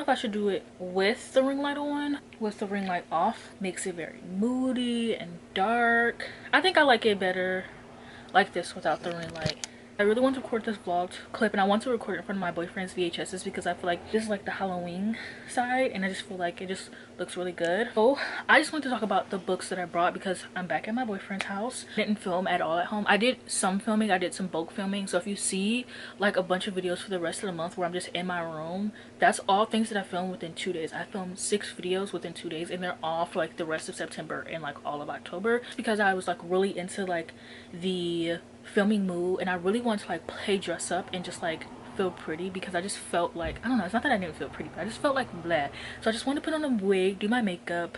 I should do it with the ring light on. With the ring light off makes it very moody and dark. I think I like it better like this without the ring light. I really want to record this vlog clip, and I want to record it in front of my boyfriend's VHSs because I feel like this is like the Halloween side, and I just feel like it just looks really good. So I just want to talk about the books that I brought because I'm back at my boyfriend's house. I didn't film at all at home. I did some filming, I did some bulk filming, so if you see like a bunch of videos for the rest of the month where I'm just in my room, that's all things that I filmed within 2 days. I filmed 6 videos within 2 days, and they're all for like the rest of September and like all of October because I was like really into like the filming mood, and I really want to like play dress up and just like feel pretty because I just felt like, I don't know, it's not that I didn't feel pretty, but I just felt like blah. So I just want to put on a wig, do my makeup,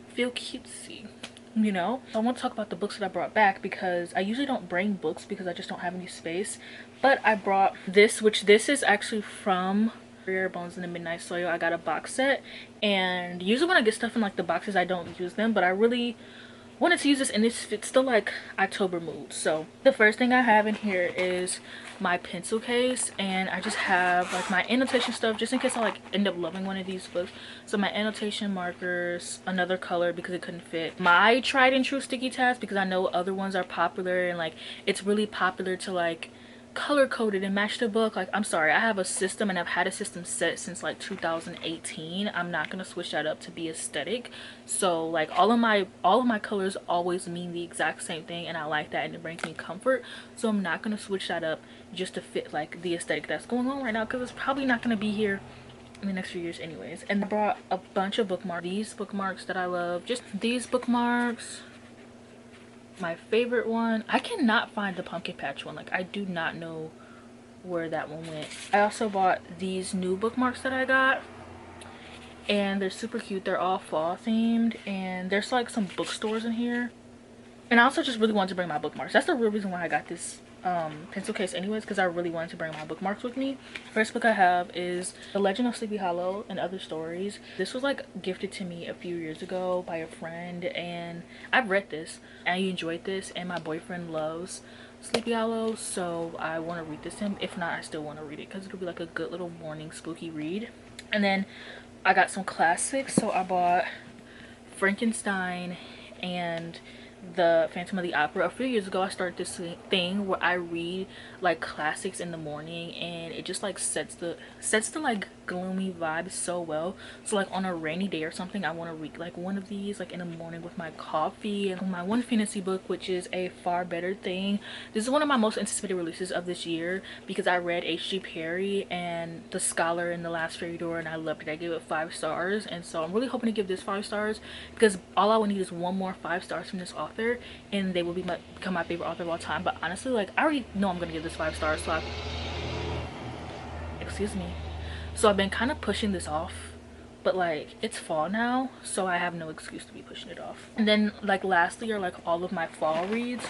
feel cutesy, you know. So I want to talk about the books that I brought back because I usually don't bring books because I just don't have any space, but I brought this, which this is actually from Rare Bones in the Midnight Soil. I got a box set, and usually when I get stuff in like the boxes I don't use them, but I really wanted to use this, and it's still like October mood. So the first thing I have in here is my pencil case, and I just have like my annotation stuff just in case I like end up loving one of these books. So my annotation markers, another color because it couldn't fit, my tried and true sticky tabs because I know other ones are popular, and like it's really popular to like color coded and match the book. Like, I'm sorry, I have a system and I've had a system set since like 2018. I'm not gonna switch that up to be aesthetic. So like all of my colors always mean the exact same thing, and I like that, and it brings me comfort. So I'm not gonna switch that up just to fit like the aesthetic that's going on right now, because it's probably not gonna be here in the next few years anyways. And I brought a bunch of bookmarks. These bookmarks that I love, just these bookmarks. My favorite one, I cannot find the pumpkin patch one. Like, I do not know where that one went. I also bought these new bookmarks that I got, and they're super cute. They're all fall themed, and there's like some bookstores in here. And I also just really wanted to bring my bookmarks. That's the real reason why I got this pencil case anyways, because I really wanted to bring my bookmarks with me. First book I have is The Legend of Sleepy Hollow and Other Stories. This was like gifted to me a few years ago by a friend, and I've read this. I enjoyed this, and my boyfriend loves Sleepy Hollow, so I want to read this to him. If not, I still want to read it because it'll be like a good little morning spooky read. And then I got some classics, so I bought Frankenstein and The Phantom of the Opera. A few years ago I started this thing where I read like classics in the morning, and it just like sets the like gloomy vibe so well. So like on a rainy day or something, I want to read like one of these like in the morning with my coffee. And my one fantasy book, which is A Far Better Thing. This is one of my most anticipated releases of this year because I read H.G. Perry and The Scholar and The Last Fairy Door, and I loved it. I gave it 5 stars, and so I'm really hoping to give this 5 stars because all I would need is one more 5 stars from this author and they will become my favorite author of all time. But honestly, like, I already know I'm gonna give this 5 stars, so excuse me, so I've been kind of pushing this off, but like it's fall now, so I have no excuse to be pushing it off. And then like lastly are like all of my fall reads.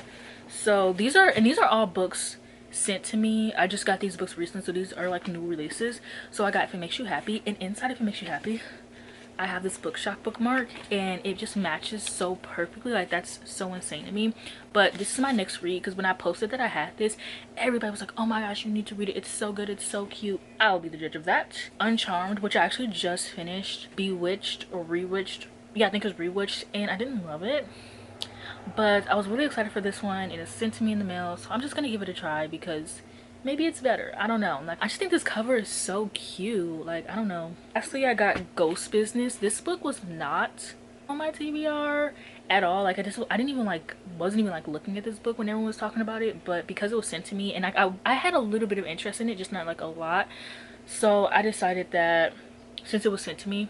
So these are all books sent to me. I just got these books recently, so these are like new releases. So I got If It Makes You Happy, and inside If It Makes You Happy I have this bookshop bookmark, and it just matches so perfectly. Like, that's so insane to me. But this is my next read because when I posted that I had this, everybody was like, oh my gosh, you need to read it, it's so good, it's so cute. I'll be the judge of that. Uncharmed, which I actually just finished. Bewitched or Rewitched, yeah, I think it was Rewitched, and I didn't love it, but I was really excited for this one. It is sent to me in the mail, so I'm just gonna give it a try because maybe it's better. I don't know. Like, I just think this cover is so cute. Like, I don't know. Lastly, I got Ghost Business. This book was not on my TBR at all. Like, wasn't even like looking at this book when everyone was talking about it, but because it was sent to me and I had a little bit of interest in it, just not like a lot, so I decided that since it was sent to me,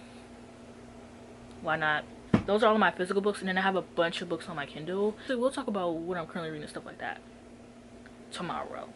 why not? Those are all of my physical books, and then I have a bunch of books on my Kindle, so we'll talk about what I'm currently reading and stuff like that tomorrow.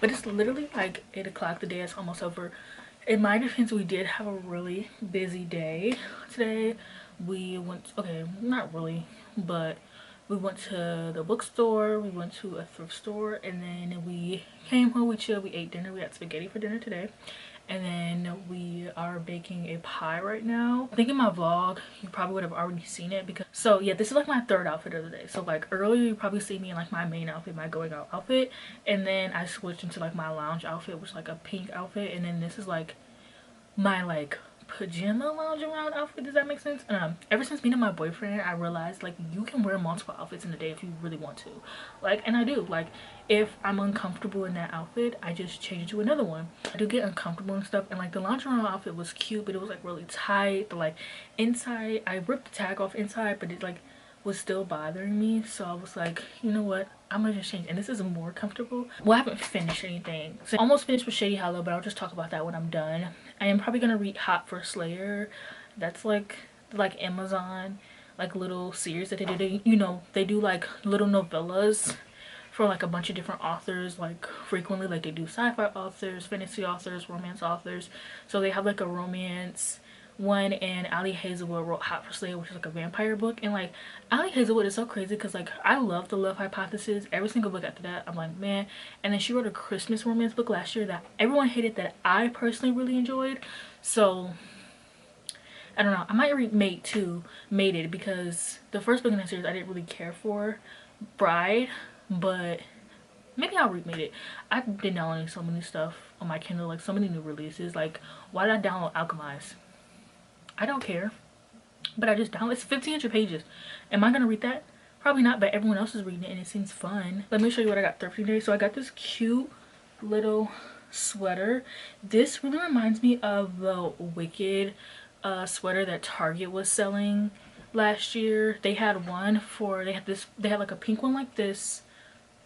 But it's literally like 8 o'clock. The day is almost over. In my defense, we did have a really busy day today. We went, okay, not really, but We went to the bookstore, we went to a thrift store, and then we came home, we chilled, we ate dinner. We had spaghetti for dinner today. And then we are baking a pie right now. I think in my vlog you probably would have already seen it, because so yeah, this is like my third outfit of the day. So like earlier you probably see me in like my main outfit, my going out outfit, and then I switched into like my lounge outfit, which is like a pink outfit, and then this is like my like pajama lounge around outfit. Does that make sense? Ever since meeting my boyfriend, I realized like you can wear multiple outfits in a day if you really want to. Like, and I do. Like, if I'm uncomfortable in that outfit, I just change it to another one. I do get uncomfortable and stuff, and like the lounge around outfit was cute, but it was like really tight. The like inside, I ripped the tag off inside, but it like was still bothering me, so I was like, you know what, I'm gonna just change, and this is more comfortable. Well, I haven't finished anything, so almost finished with Shady Hollow, but I'll just talk about that when I'm done. I am probably gonna read Hot for Slayer. That's like Amazon like little series that they do. You know, they do like little novellas for like a bunch of different authors, like frequently. Like they do sci-fi authors, fantasy authors, romance authors. So they have like a romance one, and Ali Hazelwood wrote Hot for Slayer, which is like a vampire book. And like Ali Hazelwood is so crazy because like I love The Love Hypothesis. Every single book after that I'm like, man. And then she wrote a Christmas romance book last year that everyone hated, that I personally really enjoyed. So I don't know, I might read Made It, because the first book in that series I didn't really care for, Bride, but maybe I'll read It. I've been downloading so many stuff on my Kindle, like so many new releases. Like, why did I download Alchemize? I don't care, but I just downloaded. It's 1,500 pages. Am I gonna read that? Probably not, but everyone else is reading it and it seems fun. Let me show you what I got thrifting day. So I got this cute little sweater. This really reminds me of the Wicked sweater that Target was selling last year. They had one for, they had like a pink one like this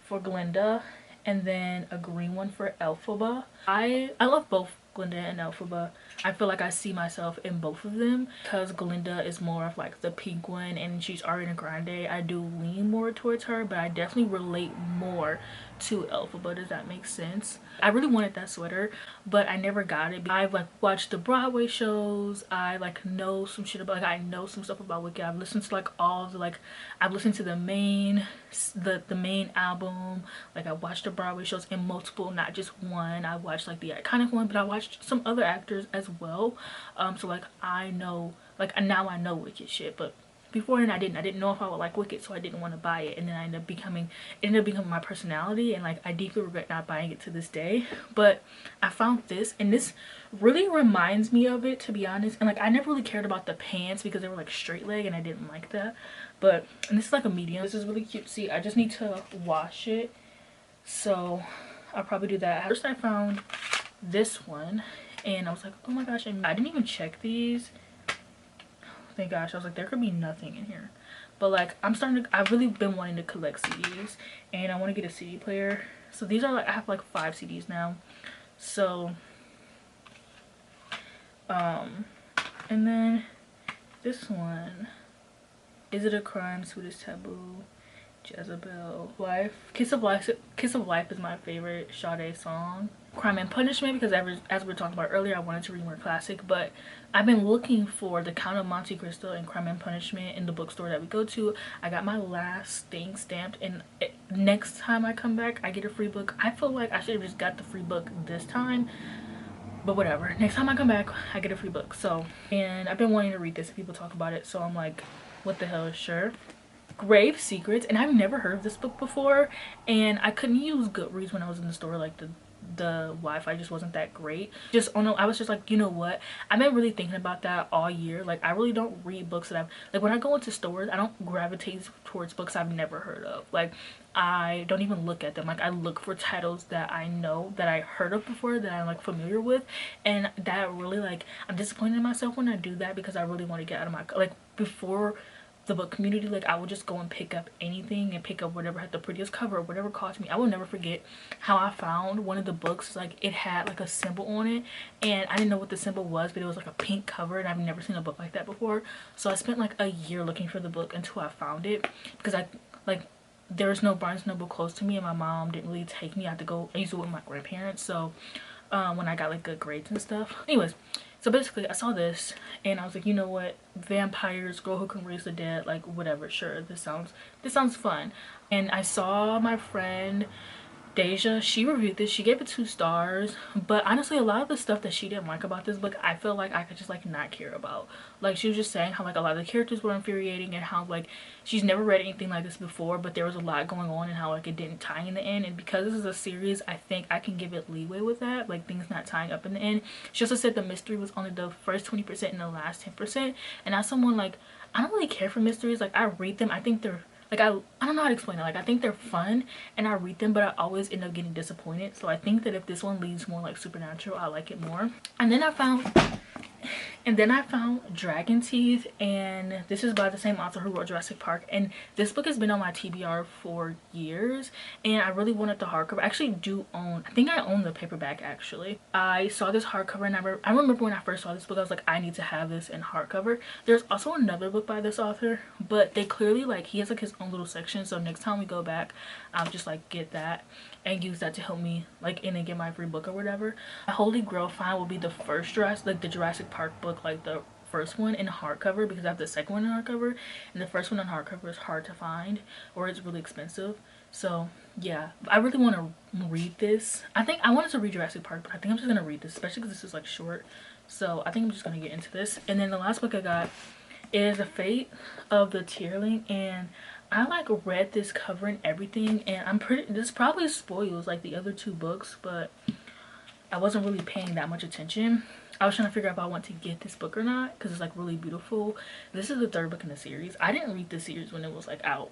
for Glinda, and then a green one for Elphaba. I love both Glinda and Elphaba. I feel like I see myself in both of them, because Glinda is more of like the pink one and she's Ariana Grande. I do lean more towards her, but I definitely relate more to Elphaba. Does that make sense? I really wanted that sweater, but I never got it. I've like watched the Broadway shows. I like know some shit about, like I know some stuff about Wicked. I've listened to like all the like, I've listened to the main album. Like I watched the Broadway shows in multiple, not just one. I watched like the iconic one, but I watched some other actors as well. So like I know, like now I know Wicked shit, but before then I didn't know if I would like Wicked, so I didn't want to buy it. And then it ended up becoming my personality, and like I deeply regret not buying it to this day. But I found this, and this really reminds me of it, to be honest. And like I never really cared about the pants because they were like straight leg and I didn't like that. But, and this is like a medium. This is really cute. See, I just need to wash it, so I'll probably do that. First I found this one and I was like, oh my gosh, I didn't even check these. Thank gosh. I was like, there could be nothing in here. But like I've really been wanting to collect CDs, and I want to get a CD player. So these are like, I have like 5 CDs now. So and then this one, Is It a Crime, Sweetest Taboo, Jezebel, Life. Kiss of Life is my favorite Sade song. Crime and Punishment, because as we were talking about earlier, I wanted to read more classic, but I've been looking for The Count of Monte Cristo and Crime and Punishment in the bookstore that we go to. I got my last thing stamped, and next time I come back I get a free book. I feel like I should have just got the free book this time, but whatever. Next time I come back I get a free book. So, and I've been wanting to read this, people talk about it, so I'm like, what the hell, sure. Grave Secrets, and I've never heard of this book before, and I couldn't use Goodreads when I was in the store. Like the Wi-Fi just wasn't that great. Just, oh no, I was just like, you know what, I've been really thinking about that all year. Like I really don't read books that I've, like when I go into stores I don't gravitate towards books I've never heard of. Like I don't even look at them. Like I look for titles that I know, that I heard of before, that I'm like familiar with, and that really, like, I'm disappointed in myself when I do that, because I really want to get out of my, like, before the book community, like I would just go and pick up anything and pick up whatever had the prettiest cover or whatever caught me. I will never forget how I found one of the books, like it had like a symbol on it, and I didn't know what the symbol was, but it was like a pink cover, and I've never seen a book like that before. So I spent like a year looking for the book until I found it, because there was no Barnes & Noble close to me, and my mom didn't really take me. I had to go, I used to go with my grandparents, so when I got like good grades and stuff. Anyways, So basically I saw this and I was like, you know what, vampires, girl who can raise the dead, like whatever, sure, this sounds fun. And I saw my friend Deja, she reviewed this, she gave it 2 stars, but honestly a lot of the stuff that she didn't like about this book I feel like I could just like not care about. Like she was just saying how like a lot of the characters were infuriating and how like she's never read anything like this before, but there was a lot going on and how like it didn't tie in the end. And because this is a series, I think I can give it leeway with that, like things not tying up in the end. She also said the mystery was only the first 20% and the last 10%, and as someone like, I don't really care for mysteries. Like I read them, I think they're like, I don't know how to explain it. Like I think they're fun and I read them, but I always end up getting disappointed. So I think that if this one leads more like supernatural, I like it more. And then I found Dragon Teeth, and this is by the same author who wrote Jurassic Park, and this book has been on my TBR for years and I really wanted the hardcover. I actually do own, I think I own the paperback actually. I saw this hardcover and I remember when I first saw this book I was like, I need to have this in hardcover. There's also another book by this author, but they clearly like, he has like his own little section, so next time we go back I'll just like get that and use that to help me like in and get my free book or whatever. My holy grail find will be the first the Jurassic Park book, like the first one in hardcover, because I have the second one in hardcover and the first one in hardcover is hard to find or it's really expensive. So yeah, I really want to read this. I think I wanted to read Jurassic Park, but I think I'm just gonna read this, especially because this is like short. So I think I'm just gonna get into this. And then the last book I got is The Fate of the Tierling, and I like read this cover and everything, and I'm pretty, this probably spoils like the other 2 books, but I wasn't really paying that much attention. I was trying to figure out if I want to get this book or not because it's like really beautiful. This is the 3rd book in the series. I didn't read the series when it was like out,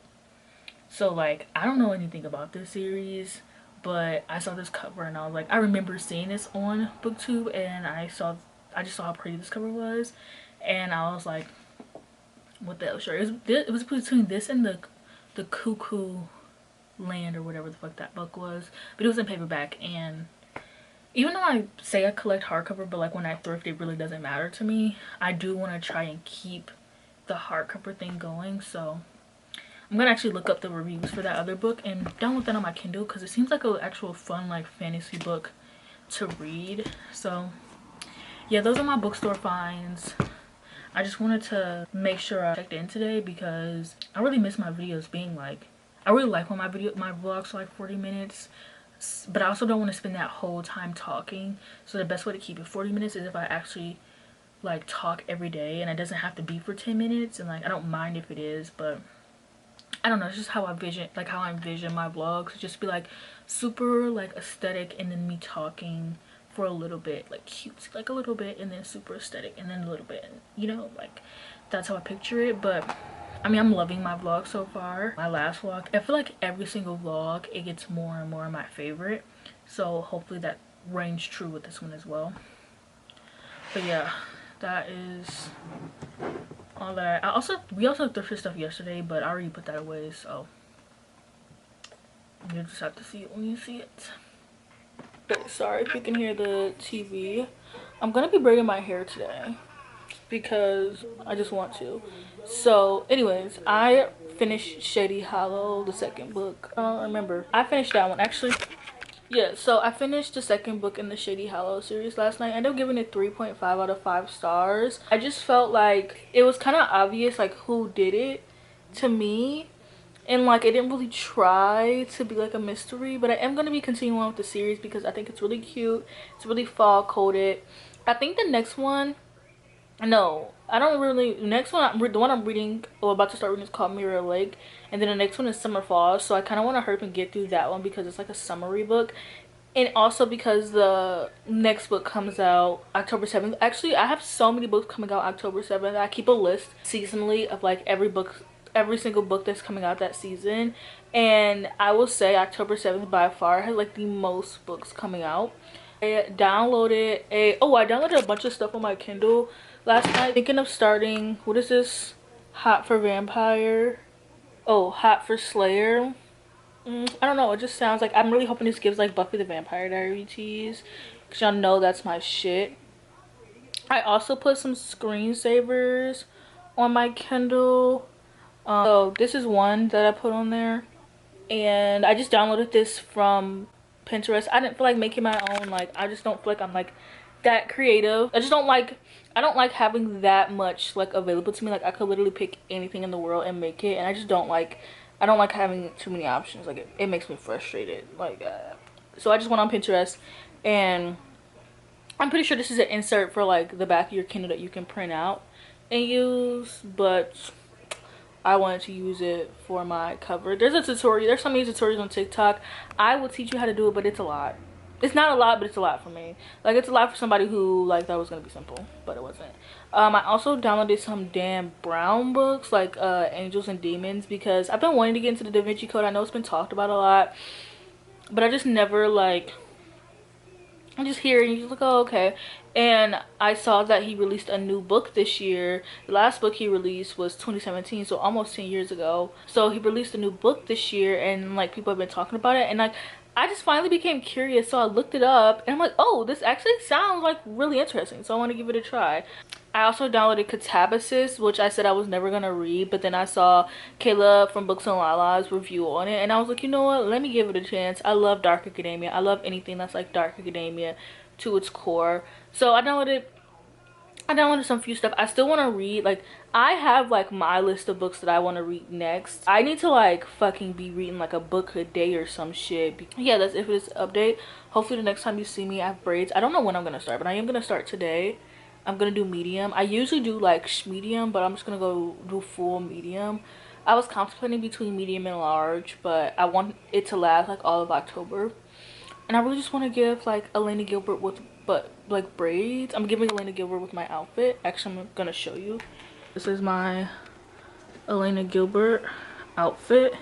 so like I don't know anything about this series, but I saw this cover and I was like, I remember seeing this on booktube and I just saw how pretty this cover was and I was like, what the hell, sure. It was between this and the Cuckoo Land or whatever the fuck that book was, but it was in paperback. And even though I say I collect hardcover, but like when I thrift it really doesn't matter to me, I do want to try and keep the hardcover thing going. So I'm gonna actually look up the reviews for that other book and download that on my Kindle because it seems like an actual fun like fantasy book to read. So yeah, those are my bookstore finds. I just wanted to make sure I checked in today because I really miss my videos being like, I really like when my vlogs are like 40 minutes, but I also don't want to spend that whole time talking. So the best way to keep it 40 minutes is if I actually like talk every day, and it doesn't have to be for 10 minutes, and like I don't mind if it is, but I don't know, it's just how I envision my vlogs. Just be like super like aesthetic and then me talking for a little bit, like cute, like a little bit, and then super aesthetic and then a little bit, and you know, like that's how I picture it. But I mean, I'm loving my vlog so far. My last vlog, I feel like every single vlog it gets more and more my favorite, so hopefully that reigns true with this one as well. But yeah, that is all that. We also thrifted stuff yesterday, but I already put that away, so you just have to see it when you see it. Okay, sorry if you can hear the TV. I'm gonna be braiding my hair today because I just want to. So anyways, I finished Shady Hollow, the 2nd book. I don't remember. I finished that one actually. Yeah, so I finished the 2nd book in the Shady Hollow series last night. I ended up giving it 3.5 out of 5 stars. I just felt like it was kind of obvious like who did it to me, and like it didn't really try to be like a mystery. But I am going to be continuing on with the series because I think it's really cute. It's really fall coded. I think the next one, no, I don't really, the next one, the one I'm reading or about to start reading is called Mirror Lake, and then the next one is Summer Falls. So I kind of want to hurry up and get through that one because it's like a summary book, and also because the next book comes out October 7th. Actually, I have so many books coming out October 7th. I keep a list seasonally of like every single book that's coming out that season, and I will say October 7th by far has like the most books coming out. I downloaded a bunch of stuff on my Kindle last night, thinking of starting, what is this, Hot for Vampire, oh, Hot for Slayer. I don't know, it just sounds like, I'm really hoping this gives like Buffy the Vampire Diaries tease, because y'all know that's my shit. I also put some screensavers on my Kindle. So this is one that I put on there, and I just downloaded this from Pinterest. I didn't feel like making my own, like I just don't feel like I'm like that creative. I don't like having that much like available to me. Like I could literally pick anything in the world and make it, and I don't like having too many options. Like it makes me frustrated. Like so I just went on Pinterest, and I'm pretty sure this is an insert for like the back of your Kindle that you can print out and use, but I wanted to use it for my cover. There's a tutorial. There's so many tutorials on TikTok. I will teach you how to do it, but it's a lot. It's not a lot, but it's a lot for me. Like it's a lot for somebody who like thought it was gonna be simple, but it wasn't. I also downloaded some Dan Brown books like Angels and Demons, because I've been wanting to get into the Da Vinci Code. I know it's been talked about a lot, but I just never like, I just hear it and you're like, oh, okay. And I saw that he released a new book this year. The last book he released was 2017, so almost 10 years ago. So he released a new book this year, and like people have been talking about it, and like I just finally became curious, so I looked it up and I'm like, oh, this actually sounds like really interesting, so I want to give it a try. I also downloaded Catabasis, which I said I was never gonna read, but then I saw Kayla from Books and Lala's review on it, and I was like, you know what, let me give it a chance. I love dark academia. I love anything that's like dark academia to its core. So I downloaded some few stuff. I still want to read, like I have like my list of books that I want to read next. I need to like fucking be reading like a book a day or some shit. Yeah, that's it for this update. Hopefully the next time you see me I have braids. I don't know when I'm gonna start, but I am gonna start today. I'm gonna do medium. I usually do like medium, but I'm just gonna go do full medium. I was contemplating between medium and large, but I want it to last like all of October. And I really just want to give like Elena Gilbert with like braids. I'm giving Elena Gilbert with my outfit. Actually, I'm gonna show you. This is my Elena Gilbert outfit.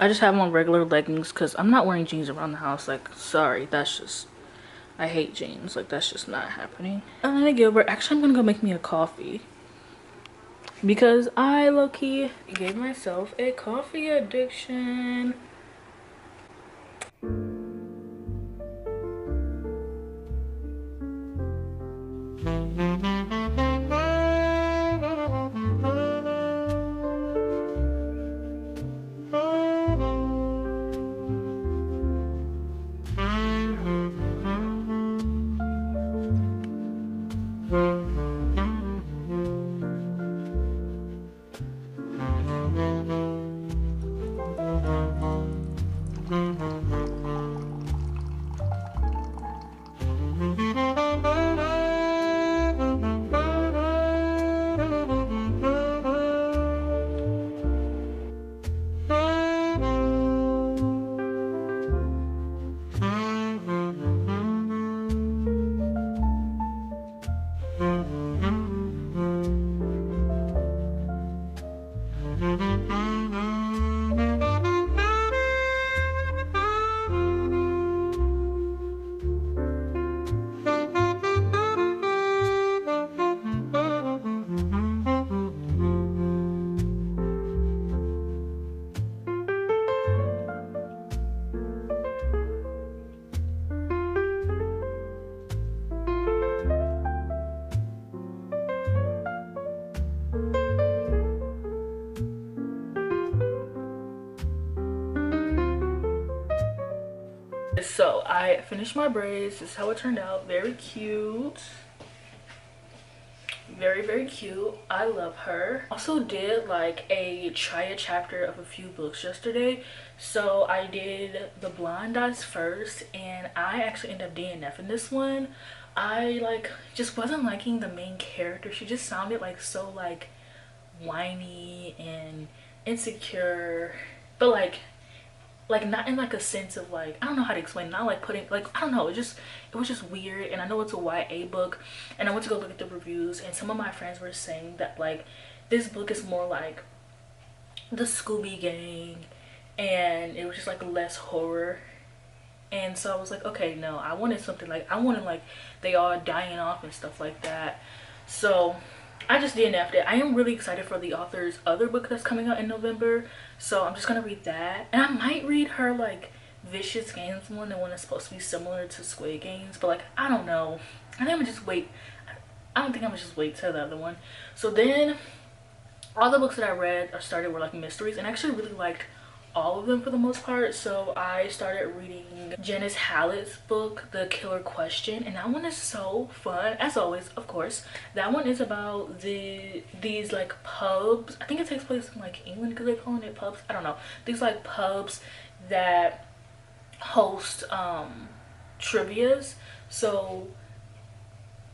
I just have on regular leggings because I'm not wearing jeans around the house. Like, sorry, that's just, I hate jeans. Like, that's just not happening. Elena Gilbert. Actually, I'm gonna go make me a coffee, because I low-key gave myself a coffee addiction. So I finished my braids. This is how it turned out. Very cute. Very cute. I love her. Also did like try a chapter of a few books yesterday. So I did The Blind Eyes first, and I actually ended up DNFing this one. I like just wasn't liking the main character. She just sounded like so like whiny and insecure, but like not in like a sense of like, I don't know how to explain, not like putting like, I don't know, it was just weird. And I know it's a YA book, and I went to go look at the reviews, and some of my friends were saying that like this book is more like the Scooby Gang, and it was just like less horror. And so I was like, okay, no, I wanted something like, I wanted like they all dying off and stuff like that. So I just DNF'd it. I am really excited for the author's other book that's coming out in November, so I'm just gonna read that. And I might read her like Vicious Games one, the one that's supposed to be similar to Squid Games, but like I don't know. I think I'm gonna just wait. I don't think I'm gonna just wait till the other one. So then all the books that I read or started were like mysteries, and I actually really liked all of them for the most part. So I started reading Janice Hallett's book, The Killer Question, and that one is so fun. As always, of course, that one is about these like pubs. I think it takes place in like England because they're calling it pubs. I don't know. These like pubs that host trivias. So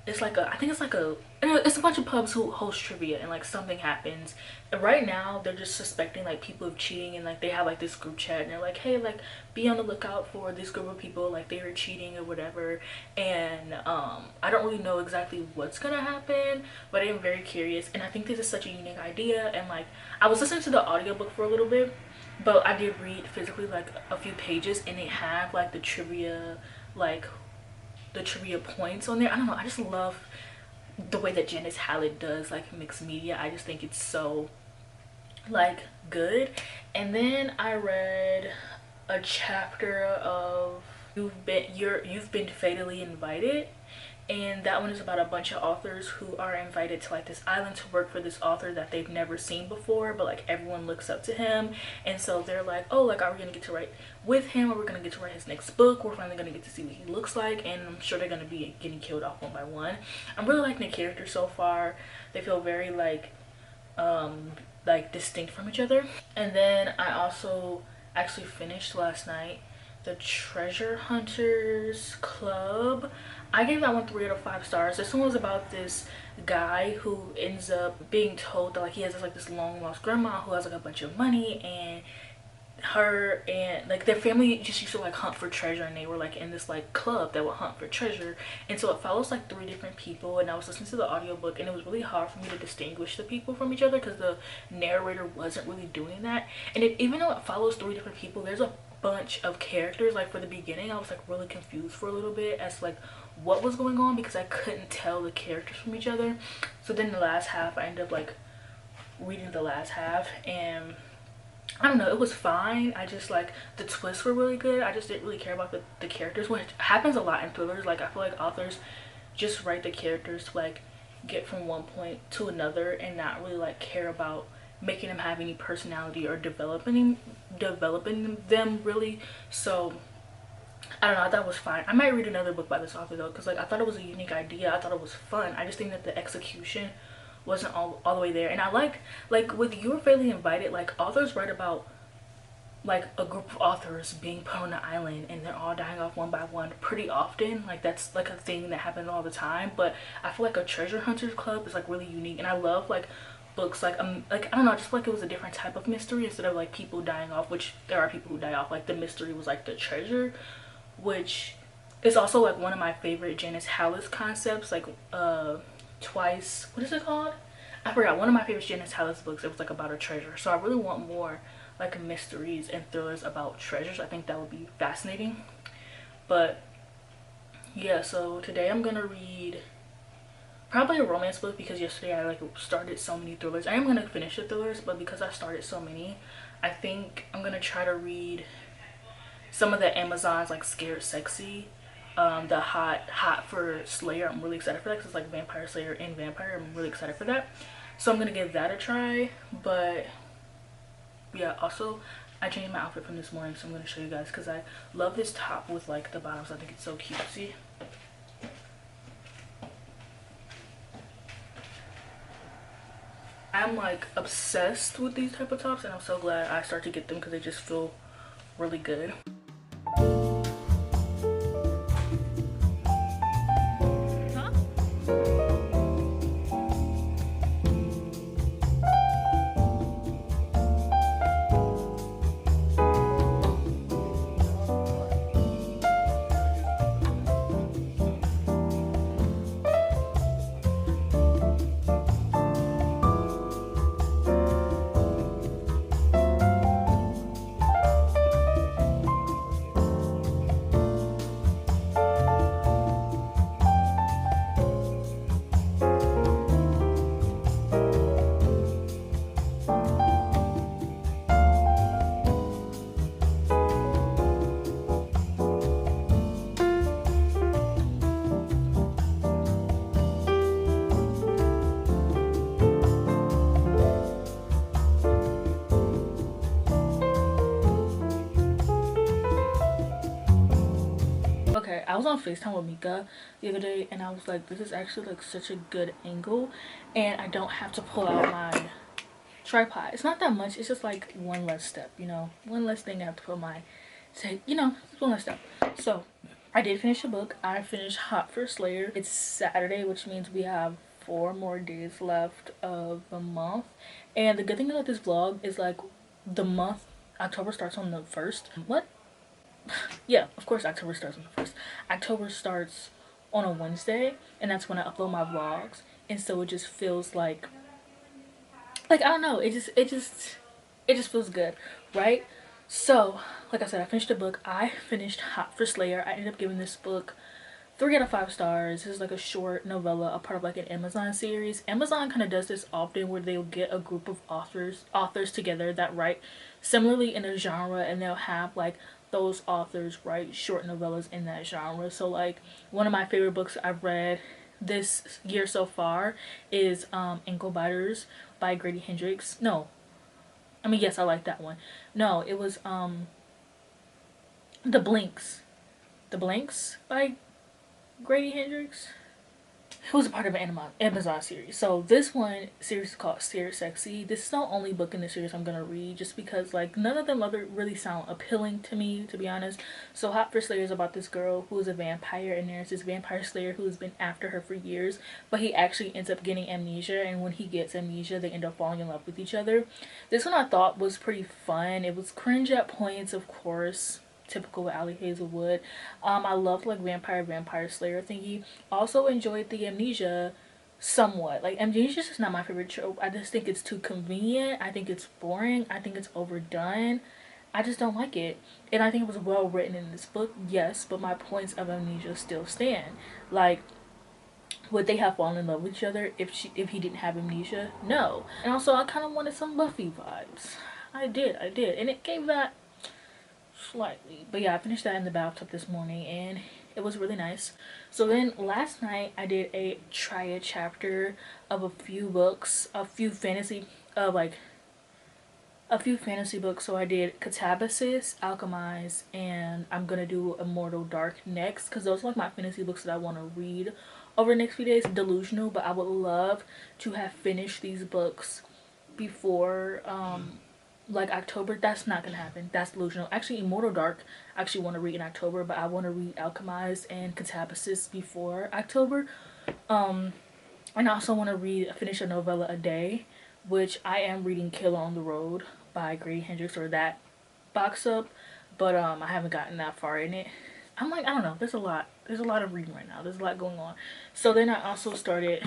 it's like a, I think it's like a, it's a bunch of pubs who host trivia, and like something happens, and right now they're just suspecting like people of cheating, and like they have like this group chat and they're like, hey, like be on the lookout for this group of people, like they were cheating or whatever. And I don't really know exactly what's gonna happen, but I'm very curious, and I think this is such a unique idea. And like I was listening to the audiobook for a little bit, but I did read physically like a few pages, and they have like like the trivia points on there. I don't know, I just love the way that Janice Hallett does like mixed media. I just think it's so like good. And then I read a chapter of You've Been Fatally Invited, and that one is about a bunch of authors who are invited to like this island to work for this author that they've never seen before, but like everyone looks up to him. And so they're like, oh, like are we gonna get to write with him, or we're gonna get to write his next book, we're finally gonna get to see what he looks like. And I'm sure they're gonna be getting killed off one by one. I'm really liking the characters so far. They feel very like distinct from each other. And then I also actually finished last night the Treasure Hunters Club. I gave that one 3 out of 5 stars. This one was about this guy who ends up being told that like he has this long lost grandma who has like a bunch of money, and her and like their family just used to like hunt for treasure, and they were like in this like club that would hunt for treasure. And so it follows like 3 different people, and I was listening to the audiobook, and it was really hard for me to distinguish the people from each other because the narrator wasn't really doing that. And even though it follows 3 different people, there's a bunch of characters. Like for the beginning I was like really confused for a little bit as to like what was going on, because I couldn't tell the characters from each other. So then the last half, I ended up like reading the last half, and I don't know, it was fine. I just like the twists were really good. I just didn't really care about the characters, which happens a lot in thrillers. Like I feel like authors just write the characters to like get from one point to another and not really like care about making them have any personality or developing them really. So I don't know, I thought it was fine. I might read another book by this author though, because like I thought it was a unique idea. I thought it was fun. I just think that the execution wasn't all the way there. And I like with You're Fairly Invited, like authors write about like a group of authors being put on an island and they're all dying off one by one pretty often. Like that's like a thing that happens all the time. But I feel like a treasure hunters club is like really unique, and I love like books like I don't know, I just feel like it was a different type of mystery instead of like people dying off, which there are people who die off. Like the mystery was like the treasure, which is also like one of my favorite Janice Hallis concepts. Like Twice, what is it called? I forgot. One of my favorite Janice Hallis books, it was like about a treasure. So I really want more like mysteries and thrillers about treasures. I think that would be fascinating. But yeah, so today I'm gonna read probably a romance book, because yesterday I like started so many thrillers. I am gonna finish the thrillers, but because I started so many, I think I'm gonna try to read some of the Amazon's like Scared Sexy, the hot for Slayer. I'm really excited for that because it's like Vampire Slayer and Vampire. I'm really excited for that, so I'm gonna give that a try. But yeah, also I changed my outfit from this morning, so I'm gonna show you guys because I love this top with like the bottoms. I think it's so cutesy. I'm like obsessed with these type of tops, and I'm so glad I started to get them because they just feel really good. I was on FaceTime with Mika the other day, and I was like, this is actually like such a good angle, and I don't have to pull out my tripod. It's not that much. It's just like one less step, you know, one less thing I have to put my, say, you know, it's one less step. So I did finish the book. I finished Hot for Slayer. It's Saturday, which means we have 4 more days left of the month. And the good thing about this vlog is like the month, October starts on the 1st. What? Yeah, of course October starts on the 1st. October starts on a Wednesday, and that's when I upload my vlogs. And so it just feels like I don't know, it just feels good, right? So like I said, I finished the book. I finished Hot for Slayer. I ended up giving this book 3 out of 5 stars. This is like a short novella, a part of like an Amazon series. Amazon kind of does this often where they'll get a group of authors together that write similarly in a genre, and they'll have like those authors write short novellas in that genre. So like one of my favorite books I've read this year so far is Ankle Biters by Grady Hendrix. No, I mean, yes, I like that one. No, it was The Blinks. The Blinks by Grady Hendrix, who was a part of an Amazon series. So this one series is called Scared Sexy. This is the only book in the series I'm gonna read, just because like none of them other really sound appealing to me, to be honest. So Hot for Slayer is about this girl who is a vampire, and there's this vampire slayer who has been after her for years, but he actually ends up getting amnesia, and when he gets amnesia they end up falling in love with each other. This one I thought was pretty fun. It was cringe at points, of course, typical with Ali Hazelwood. I loved like vampire slayer thingy. Also enjoyed the amnesia somewhat. Like amnesia is just not my favorite trope. I just think it's too convenient. I think it's boring. I think it's overdone. I just don't like it. And I think it was well written in this book, yes, but my points of amnesia still stand. Like, would they have fallen in love with each other if he didn't have amnesia? No. And also I kind of wanted some Buffy vibes. I did, and it gave that slightly. But yeah, I finished that in the bathtub this morning, and it was really nice. So then last night I did a triad chapter of a few books, a few fantasy books. So I did Catabasis, Alchemize, and I'm gonna do Immortal Dark next, because those are like my fantasy books that I want to read over the next few days. Delusional, but I would love to have finished these books before like October. That's not gonna happen. That's delusional. Actually, Immortal Dark I actually want to read in October, but I want to read Alchemized and Catabasis before October. And I also want to finish a novella a day, which I am reading Killer on the Road by Grady Hendrix, or that box up, but I haven't gotten that far in it. I'm like, I don't know, there's a lot of reading right now, there's a lot going on. So then I also started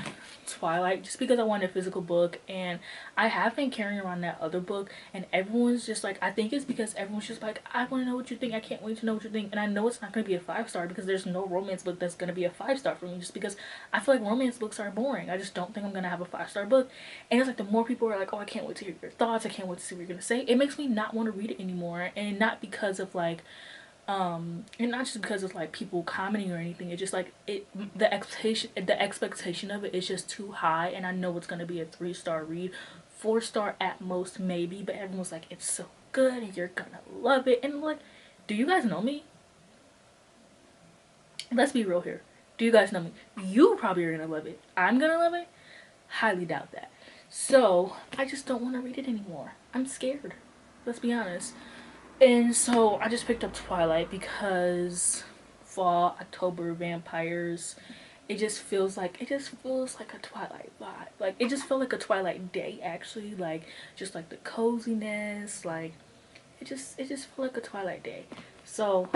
Twilight, just because I wanted a physical book, and I have been carrying around that other book, and everyone's just like, I think it's because everyone's just like, I want to know what you think, I can't wait to know what you think. And I know it's not going to be a 5-star, because there's no romance book that's going to be a 5-star for me, just because I feel like romance books are boring. I just don't think I'm going to have a 5-star book. And it's like, the more people are like, oh, I can't wait to hear your thoughts, I can't wait to see what you're going to say, it makes me not want to read it anymore. And not because of like and not just because of like people commenting or anything. It's just like the expectation of it is just too high, and I know it's going to be a 3-star read, 4-star at most maybe, but everyone's like, it's so good and you're gonna love it. And like, do you guys know me? Let's be real here. Do you guys know me? You probably are gonna love it. I'm gonna love it? Highly doubt that. So I just don't want to read it anymore. I'm scared, let's be honest. And so I just picked up Twilight because fall, October, vampires, it just feels like a Twilight vibe. Like, it just felt like a Twilight day, actually. Like, just like the coziness, like it just felt like a Twilight day. So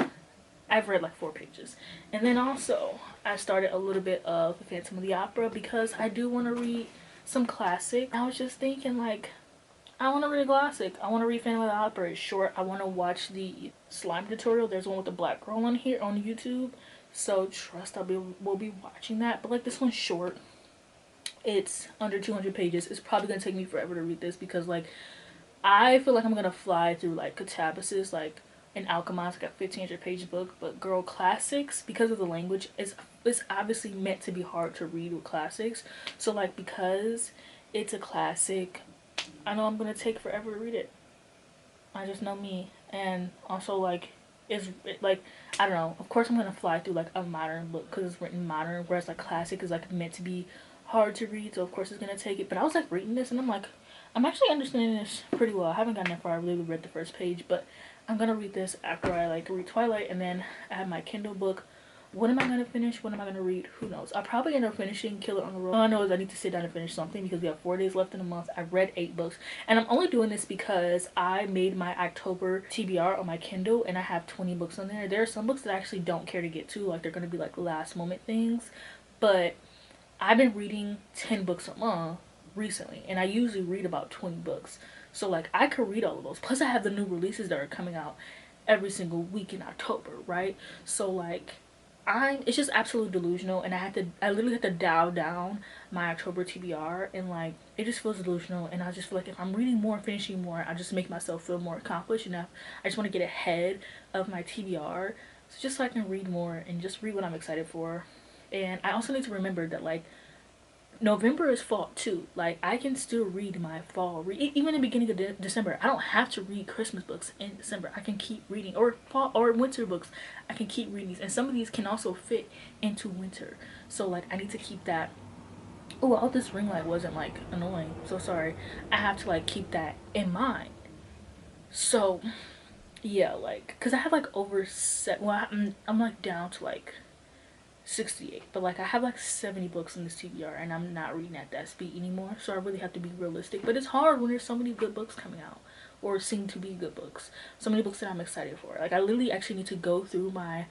I've read like 4 pages. And then also I started a little bit of Phantom of the Opera, because I do want to read some classic. I was just thinking, like, I want to read a classic. I want to read Phantom of the Opera. It's short. I want to watch the slime tutorial. There's one with the black girl on here on YouTube. So trust we'll be watching that. But like, this one's short. It's under 200 pages. It's probably going to take me forever to read this, because like, I feel like I'm going to fly through like Catabasis, like an Alchemist, like a 1,500 page book. But girl, classics, because of the language, it's obviously meant to be hard to read with classics. So like, because it's a classic, I know I'm gonna take forever to read it. I just know me. And also, like, is like, I don't know. Of course, I'm gonna fly through like a modern book because it's written modern, whereas like classic is like meant to be hard to read. So of course it's gonna take it. But I was like reading this and I'm like, I'm actually understanding this pretty well. I haven't gotten that far. I really read the first page, but I'm gonna read this after I like read Twilight, and then I have my Kindle book. When am I gonna finish? When am I gonna read? Who knows? I'll probably end up finishing Killer on the Road. All I know is I need to sit down and finish something because we have 4 days left in the month. I read 8 books, and I'm only doing this because I made my October TBR on my Kindle, and I have 20 books on there. There are some books that I actually don't care to get to, like they're gonna be like last moment things, but I've been reading 10 books a month recently, and I usually read about 20 books. So like I could read all of those. Plus I have the new releases that are coming out every single week in October, right? So like it's just absolutely delusional, and I literally had to dial down my October TBR, and like it just feels delusional, and I just feel like if I'm reading more, finishing more, I just make myself feel more accomplished enough. I just want to get ahead of my TBR, so just so I can read more and just read what I'm excited for. And I also need to remember that like November is fall too. Like I can still read my fall even in the beginning of December. I don't have to read Christmas books in December. I can keep reading, or fall or winter books. I can keep reading these, and some of these can also fit into winter. So like I need to keep that. Oh, I hope this ring light wasn't like annoying. So sorry. I have to like keep that in mind. So yeah, like because I have like over set. Well, I'm like down to like 68, but like I have like 70 books in this TBR, and I'm not reading at that speed anymore, so I really have to be realistic. But it's hard when there's so many good books coming out, or seem to be good books, so many books that I'm excited for. Like I literally actually need to go through my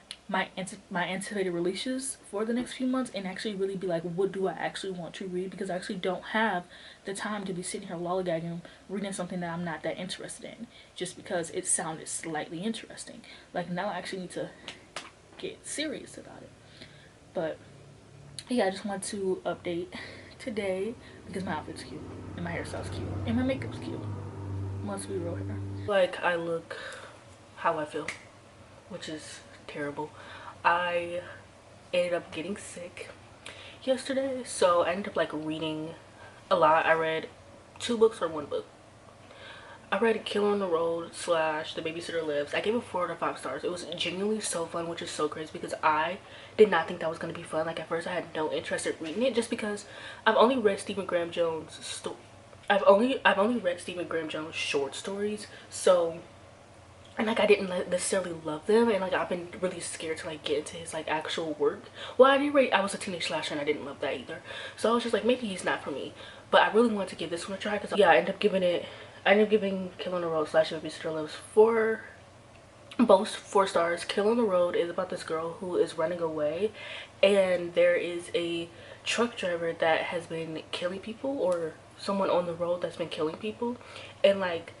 anticipated releases for the next few months and actually really be like, what do I actually want to read, because I actually don't have the time to be sitting here lollygagging reading something that I'm not that interested in just because it sounded slightly interesting. Like now I actually need to get serious about it. But yeah, I just want to update today because my outfit's cute and my hairstyle's cute and my makeup's cute. Must be real here. Like I look how I feel, which is terrible. I ended up getting sick yesterday, so I ended up like reading a lot. I read 2 books or 1 book. I read Killer on the Road / The Babysitter Lives. I gave it 4 out of 5 stars. It was genuinely so fun, which is so crazy because I did not think that was going to be fun. Like at first I had no interest in reading it just because I've only read Stephen Graham Jones I've only read Stephen Graham Jones short stories. So, and like I didn't necessarily love them, and like I've been really scared to like get into his like actual work. Well, at any rate, I was a teenage slasher and I didn't love that either, so I was just like, maybe he's not for me. But I really wanted to give this one a try because yeah, I ended up giving Kill on the Road / Babysitter Lives both 4 stars. Kill on the Road is about this girl who is running away, and there is a truck driver that has been killing people, or someone on the road that's been killing people. And like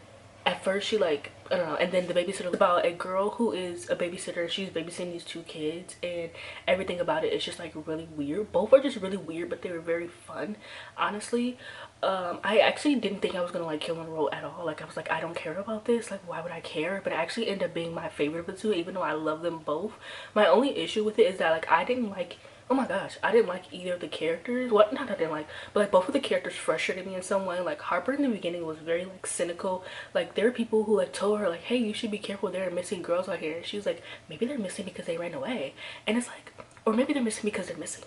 at first she like, I don't know, and then the babysitter, about a girl who is a babysitter. She's babysitting these 2 kids, and everything about it is just like really weird. Both are just really weird, but they were very fun, honestly. I actually didn't think I was gonna like Kill on the Road at all. Like I was like, I don't care about this, like why would I care? But it actually ended up being my favorite of the 2, even though I love them both. My only issue with it is that like I didn't like, oh my gosh, I didn't like either of the characters. What, not that I didn't like, but like both of the characters frustrated me in some way. Like Harper in the beginning was very like cynical. Like there are people who like told her like, hey, you should be careful, there are missing girls out here, and she was like, maybe they're missing because they ran away. And it's like, or maybe they're missing because they're missing.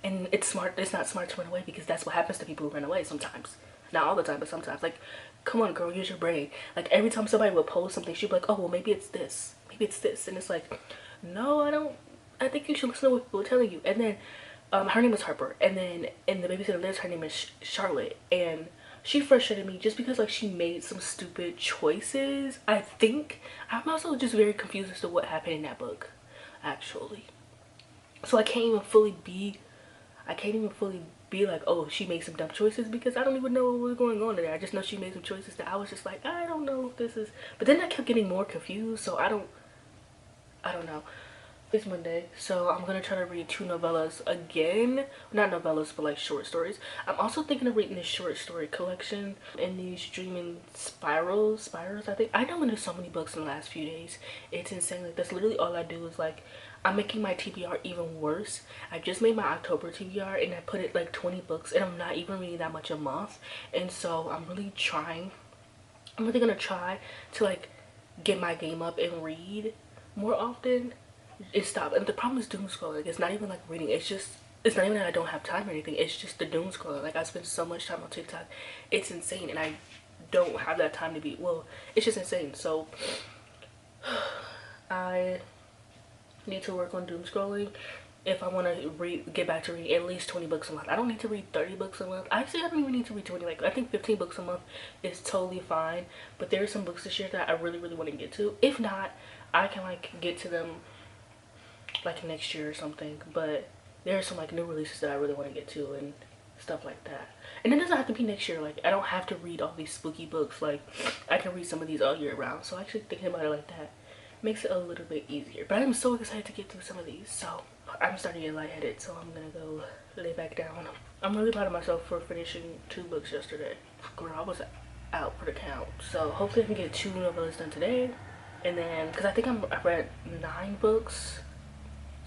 And it's not smart to run away, because that's what happens to people who run away sometimes. Not all the time, but sometimes. Like, come on girl, use your brain. Like every time somebody would post something, she'd be like, oh well, maybe it's this, maybe it's this. And it's like, no, I think you should listen to what people are telling you. And then her name is Harper, and then in the Babysitter Lives her name is Charlotte, and she frustrated me just because like she made some stupid choices. I think I'm also just very confused as to what happened in that book actually. So I can't even fully be like, oh, she made some dumb choices, because I don't even know what was going on there. I just know she made some choices that I was just like, I don't know if this is, but then I kept getting more confused, so I don't know. It's Monday, so I'm gonna try to read 2 novellas again. Not novellas, but like short stories. I'm also thinking of reading this short story collection in these Dreaming Spirals, I think. I know I'm gonna do so many books in the last few days. It's insane. Like that's literally all I do is like, I'm making my TBR even worse. I just made my October TBR and I put it like 20 books, and I'm not even reading that much a month. And so I'm really trying, I'm really gonna try to like get my game up and read more often, it stopped. And the problem is doom scrolling. It's not even like reading. It's not even that I don't have time or anything. It's just the doom scrolling. Like I spend so much time on TikTok. It's insane, and I don't have that time to be, well, it's just insane. So I need to work on doom scrolling if I want to get back to reading at least 20 books a month. I don't need to read 30 books a month. Actually, I don't even need to read 20. Like, I think 15 books a month is totally fine. But there are some books this year that I really, really want to get to. If not, I can like get to them like next year or something. But there are some like new releases that I really want to get to and stuff like that. And it doesn't have to be next year. Like, I don't have to read all these spooky books. Like, I can read some of these all year round. So actually thinking about it like that makes it a little bit easier. But I'm so excited to get through some of these. So I'm starting to get lightheaded, so I'm gonna go lay back down. I'm really proud of myself for finishing 2 books yesterday. Girl, I was out for the count. So hopefully I can get 2 novellas done today. And then, because I think I read 9 books.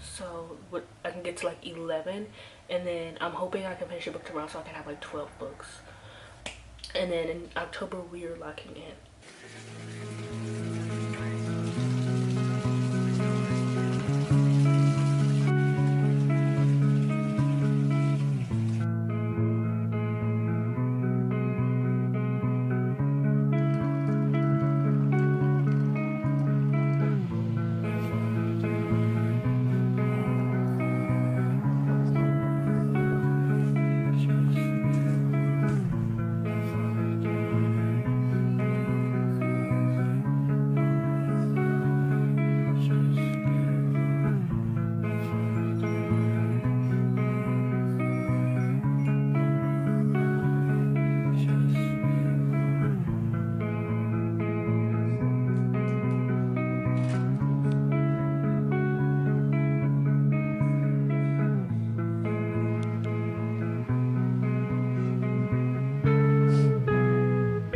So I can get to like 11. And then I'm hoping I can finish a book tomorrow so I can have like 12 books. And then in October we are locking in.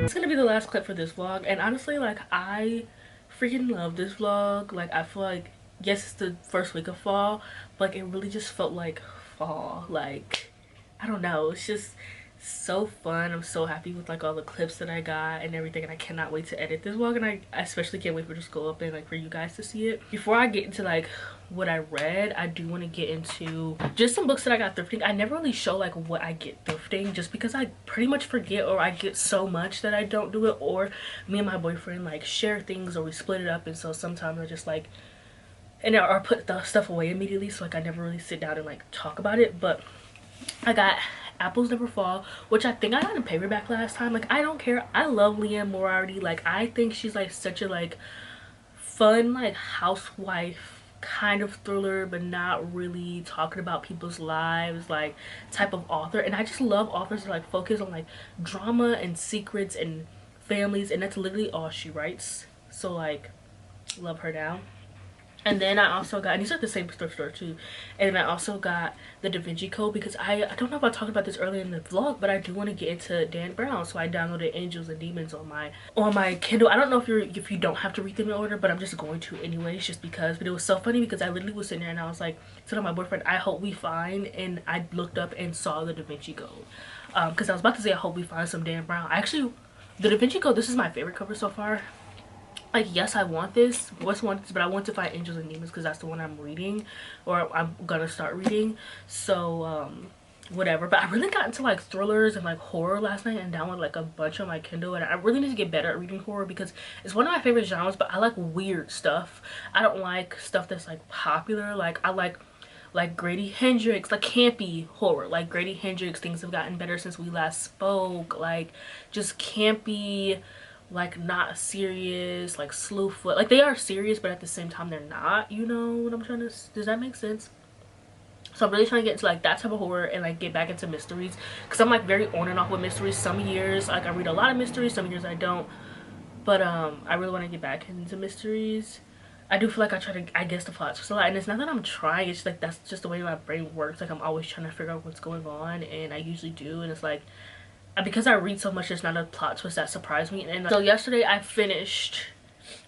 It's gonna be the last clip for this vlog, and honestly, like, I freaking love this vlog. Like, I feel like, yes, it's the first week of fall, but like, it really just felt like fall. Like, I don't know, it's just so fun. I'm so happy with like all the clips that I got and everything, and I cannot wait to edit this vlog, and I especially can't wait for it to go up and like for you guys to see it. Before I get into like what I read, I do want to get into just some books that I got thrifting. I never really show like what I get thrifting just because I pretty much forget, or I get so much that I don't do it, or me and my boyfriend like share things or we split it up, and so sometimes I just like or put the stuff away immediately, so like I never really sit down and like talk about it. But I got Apples Never Fall, which I think I got in paperback last time. Like, I don't care. I love Leanne Moriarty. Like, I think she's like such a like fun like housewife kind of thriller, but not really talking about people's lives like type of author. And I just love authors that like focus on like drama and secrets and families, and that's literally all she writes. So like, love her now. And then I also got, and these are the same thrift store too, and then I also got the Da Vinci Code because I don't know if I talked about this earlier in the vlog, but I do want to get into Dan Brown, so I downloaded Angels and Demons on my Kindle. I don't know if you don't have to read them in order, but I'm just going to anyways, just because. But it was so funny because I literally was sitting there and I was like, telling my boyfriend, I hope we find, and I looked up and saw the Da Vinci Code, because I was about to say I hope we find some Dan Brown. Actually, the Da Vinci Code, this is my favorite cover so far. Like, yes, I want this, but I want to find Angels and Demons because that's the one I'm reading, or I'm gonna start reading. So whatever. But I really got into like thrillers and like horror last night and downloaded like a bunch on my Kindle, and I really need to get better at reading horror because it's one of my favorite genres. But I like weird stuff. I don't like stuff that's like popular. Like, I like Grady Hendrix, like campy horror. Like Grady Hendrix, things have gotten better since we last spoke. Like, just campy, like not serious, like Slewfoot. Like, they are serious, but at the same time they're not, you know what I'm trying to, does that make sense? So I'm really trying to get into like that type of horror and like get back into mysteries, because I'm like very on and off with mysteries. Some years like I read a lot of mysteries, some years I don't. But I really want to get back into mysteries. I do feel like I try to, I guess, the plot twist a lot, and it's not that I'm trying, it's like that's just the way my brain works. Like, I'm always trying to figure out what's going on, and I usually do, and it's like, because I read so much, there's not a plot twist that surprised me. And so yesterday I finished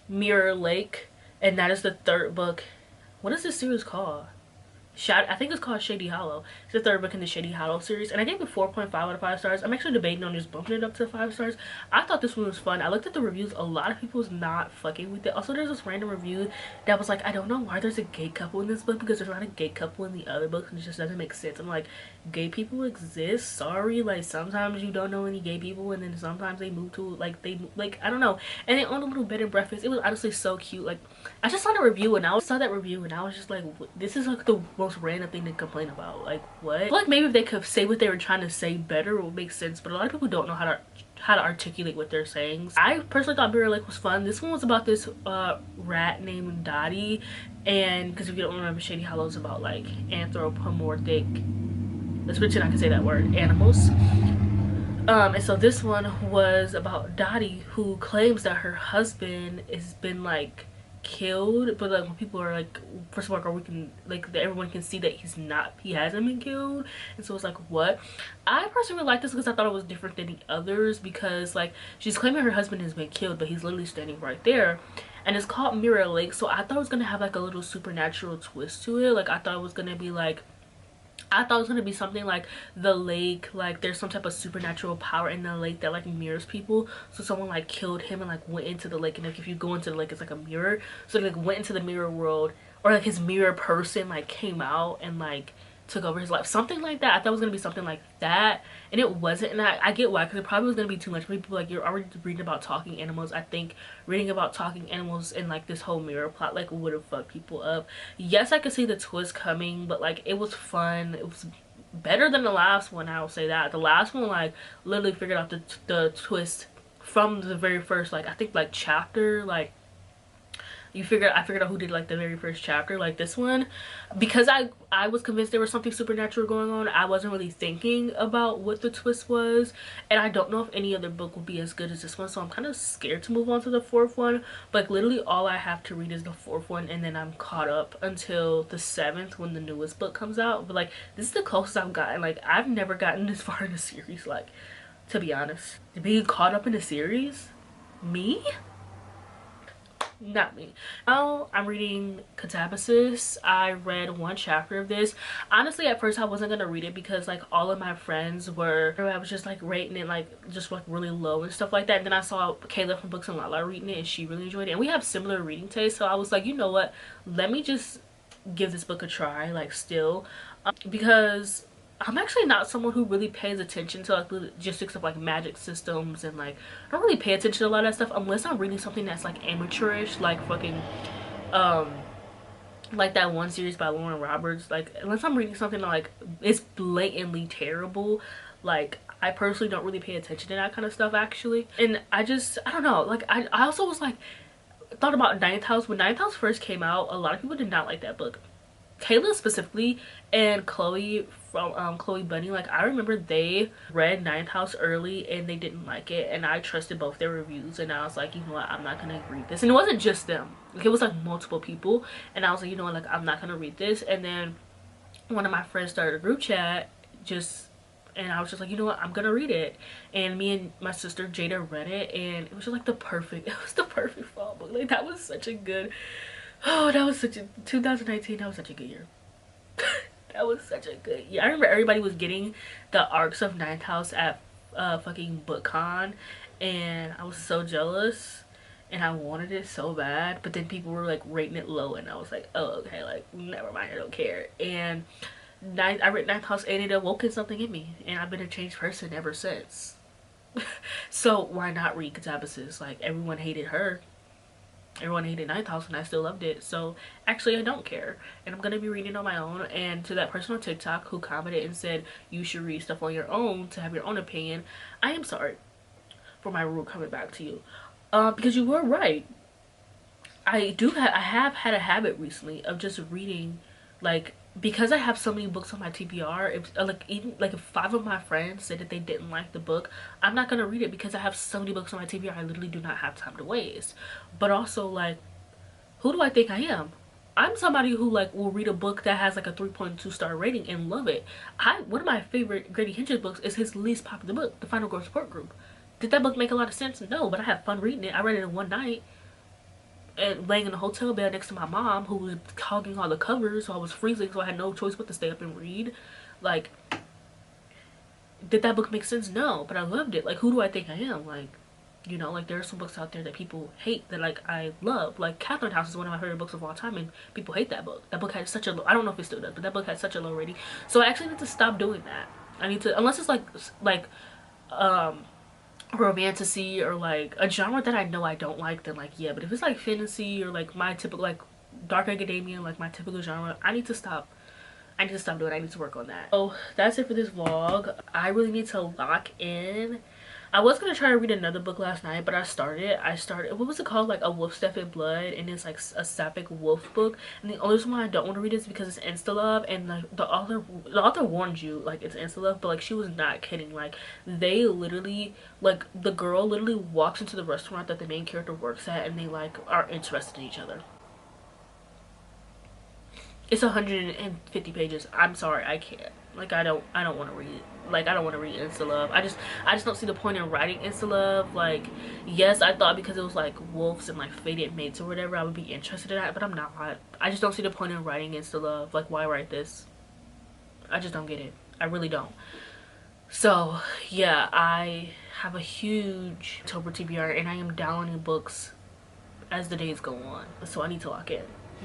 Mirror Lake, and that is the 3rd book. What is this series called? I think it's called Shady Hollow. It's the third book in the Shady Hollow series, and I gave it 4.5 out of 5 stars. I'm actually debating on just bumping it up to 5 stars. I thought this one was fun. I looked at the reviews. A lot of people was not fucking with it. Also, there's this random review that was like, I don't know why there's a gay couple in this book because there's not a gay couple in the other books, and it just doesn't make sense. I'm like, gay people exist. Sorry, like sometimes you don't know any gay people, and then sometimes they move to like I don't know. And they own a little bed and breakfast. It was honestly so cute. Like I just saw the review and I saw that review and I was just like, this is like the most random thing to complain about. Like what? I feel like maybe if they could say what they were trying to say better, it would make sense. But a lot of people don't know how to articulate what they're saying. I personally thought Mirror Lake was fun. This one was about this rat named Dottie, and because if you don't remember, Shady Hollow is about like anthropomorphic, let's pretend I can say that word, animals. And so this one was about Dottie, who claims that her husband has been like killed, but like when people are like, first of all, we can like everyone can see that he hasn't been killed. And so it's like, what? I personally like this because I thought it was different than the others, because like she's claiming her husband has been killed, but he's literally standing right there. And it's called Mirror Lake, so I thought it was gonna have like a little supernatural twist to it. Like I thought it was gonna be like, I thought it was gonna be something like the lake, like there's some type of supernatural power in the lake that like mirrors people. So someone like killed him and like went into the lake, and like if you go into the lake, it's like a mirror. So they like went into the mirror world, or like his mirror person like came out and like took over his life, something like that. I thought it was gonna be something like that, and it wasn't. And I get why, because it probably was gonna be too much for people. Like you're already reading about talking animals. I think reading about talking animals and like this whole mirror plot like would have fucked people up. Yes, I could see the twist coming, but like it was fun. It was better than the last one, I will say that. The last one like literally figured out the twist from the very first, like I think like chapter. Like I figured out who did like the very first chapter. Like this one, because I was convinced there was something supernatural going on, I wasn't really thinking about what the twist was, and I don't know if any other book will be as good as this one, so I'm kind of scared to move on to the fourth one. But like, literally all I have to read is the fourth one, and then I'm caught up until the 7th when the newest book comes out. But like this is the closest I've gotten. Like I've never gotten this far in a series, like, to be honest. Being caught up in a series, me? Not me. Now I'm reading Catabasis. I read one chapter of this. Honestly, at first I wasn't gonna read it because like all of my friends were, I was just like rating it like just like really low and stuff like that. And then I saw Kayla from Books and Lala reading it and she really enjoyed it, and we have similar reading tastes. So I was like, you know what, let me just give this book a try, like still, because I'm actually not someone who really pays attention to like the logistics of like magic systems, and like I don't really pay attention to a lot of that stuff unless I'm reading something that's like amateurish, like fucking like that one series by Lauren Roberts. Like unless I'm reading something that like it's blatantly terrible, like I personally don't really pay attention to that kind of stuff actually. And I don't know, like I also was like, thought about Ninth House. When Ninth House first came out, a lot of people did not like that book. Kayla specifically and Chloe from Chloe Bunny, like I remember they read Ninth House early and they didn't like it, and I trusted both their reviews, and I was like, you know what, I'm not gonna read this. And it wasn't just them, like it was like multiple people, and I was like, you know what, like I'm not gonna read this. And then one of my friends started a group chat, and I was just like, you know what, I'm gonna read it. And me and my sister Jada read it, and it was just like it was the perfect fall book. Like that was such a good, oh, that was such a 2019, that was such a good year. That was such a good year. I remember everybody was getting the arcs of Ninth House at fucking BookCon, and I was so jealous and I wanted it so bad, but then people were like rating it low, and I was like, oh okay, like never mind, I don't care. And I read Ninth House and it awoken something in me, and I've been a changed person ever since. So why not read Catabasis? Like everyone hated her, everyone hated Ninth House, and I still loved it. So actually I don't care, and I'm gonna be reading on my own. And to that person on TikTok who commented and said you should read stuff on your own to have your own opinion, I am sorry for my rule coming back to you, because you were right. I have had a habit recently of just reading, like, because I have so many books on my TBR, if like even like if 5 of my friends said that they didn't like the book, I'm not gonna read it because I have so many books on my TBR. I literally do not have time to waste. But also, like, who do I think I am? I'm somebody who like will read a book that has like a 3.2 star rating and love it. One of my favorite Grady Hinch's books is his least popular book, The Final Girl Support Group. Did that book make a lot of sense? No, but I had fun reading it. I read it in one night and laying in a hotel bed next to my mom, who was hogging all the covers, so I was freezing, so I had no choice but to stay up and read. Like, did that book make sense? No, but I loved it. Like, who do I think I am? Like, you know, like there are some books out there that people hate that like I love. Like Catherine House is one of my favorite books of all time, and people hate that book. That book had such a low, I don't know if it still does, but that book had such a low rating. So I actually need to stop doing that. I need to, unless it's like um romantasy or like a genre that I know I don't like, then like yeah. But if it's like fantasy or like my typical like dark academia, like my typical genre, I need to stop. I need to stop doing it. I need to work on that. So that's it for this vlog. I really need to lock in. I was gonna try to read another book last night, but I started what was it called, like A Wolf Step in Blood, and it's like a sapphic wolf book. And the only reason why I don't want to read it is because it's insta love, and like the author warned you like it's insta love, but like she was not kidding. Like they literally, like the girl literally walks into the restaurant that the main character works at, and they like are interested in each other. It's 150 pages. I'm sorry, I can't. Like I don't want to read it. Like I don't want to read insta love. I just don't see the point in writing insta love. Like yes, I thought because it was like wolves and like fated mates or whatever, I would be interested in that, but I'm not. I just don't see the point in writing insta love. Like why write this? I just don't get it. I really don't. So yeah, I have a huge October TBR, and I am downloading books as the days go on. So I need to lock in,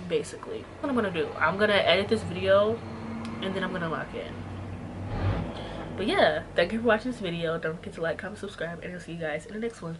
basically. What I'm gonna do, I'm gonna edit this video and then I'm gonna lock in. But yeah, thank you for watching this video. Don't forget to like, comment, subscribe, and I'll see you guys in the next one.